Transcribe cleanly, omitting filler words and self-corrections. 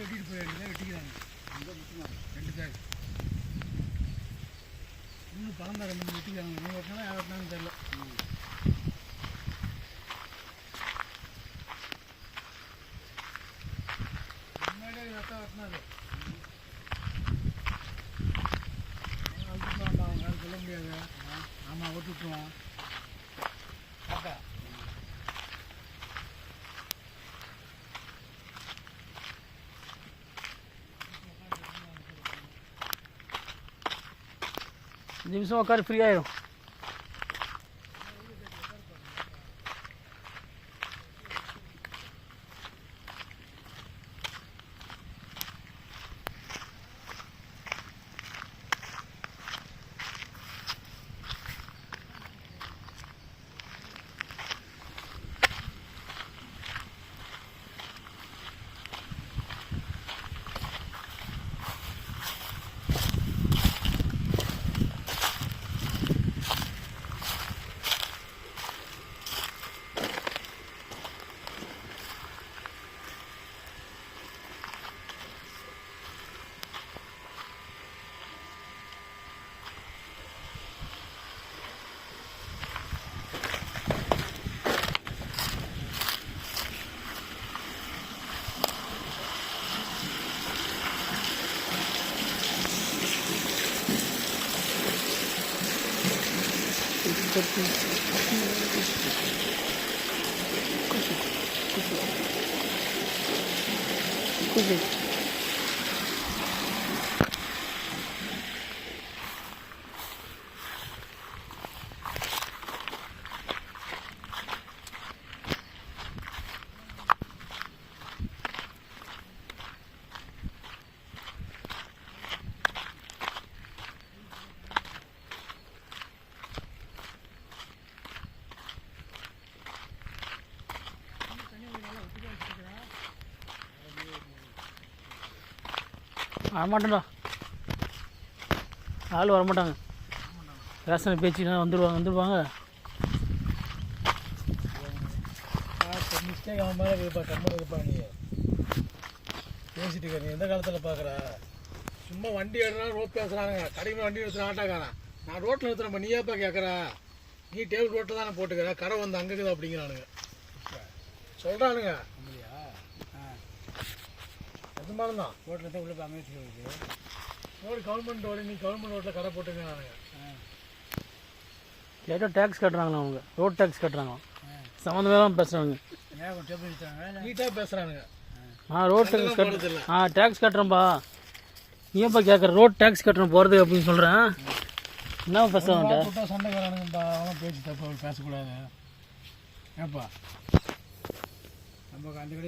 வெட்டிட்டு போய் வெட்டிக்கிறாங்க. ரெண்டு பேர் இன்னும் பழம் தான் 2 வெட்டிக்கிறாங்க. இன்னும் வெட்டினா யார் வெட்டினான்னு தெரியல. முன்னாடியே ரத்தம் வெட்டினாரு. அவங்க சொல்ல முடியாது. ஆமாம் விட்டுட்டுருவான். பார்த்தா நிமிஷம் உட்காரு ஃப்ரீ ஆயிடும். வரமாட்டேன்டா, ஆள் வரமாட்டாங்க. ரேஷன் பேச்சுனா வந்துடுவாங்க. மிஸ்டேக் அவன் மேலே இருப்பா, கம்மன் இருப்பா. நீ பேசிட்டு இருக்க, நீ எந்த காலத்தில் பார்க்குற? சும்மா வண்டி எடுறான், ரோட் பேசுகிறானுங்க. கடையில் வண்டி எடுத்துகிற ஆட்டாக்காரன். நான் ரோட்டில் நிறுத்துறேன், நீ ஏப்பா கேட்குற? நீ டேபிள் ரோட்டில் தானே போட்டுக்கிற, கடை வந்து அங்கே இருக்குது அப்படிங்கிறானுங்க, சொல்கிறானுங்க. அப்படியா? எதுமாலும் தான் ரோட்டில் தான் உள்ள அமைச்சு இருக்குது. ரோடு கவர்மெண்ட் ரோடு, நீ கவர்மெண்ட் ரோட்டில் கடை போட்டுக்கிறானுங்க. கேட்டால் டேக்ஸ் கட்டுறாங்களா அவங்க? ரோட் டேக்ஸ் கட்டுறாங்க. சம்மந்தமே தான் பேசுகிறாங்க. நீட்டாக பேசுகிறானுங்க. ரோட் டேக்ஸ் கட்டுறேன். டேக்ஸ் கட்டுறேன்ப்பா. நீ ஏன்ப்பா கேட்குற? ரோட் டேக்ஸ் கட்டுறேன் போகிறது அப்படின்னு சொல்கிறேன். என்ன பேசுகிறாங்க? சண்டைக்காரனுங்கப்பா, அவன் பேச்சு தப்பு பேசக்கூடாது. ஏப்பா நம்ம அந்த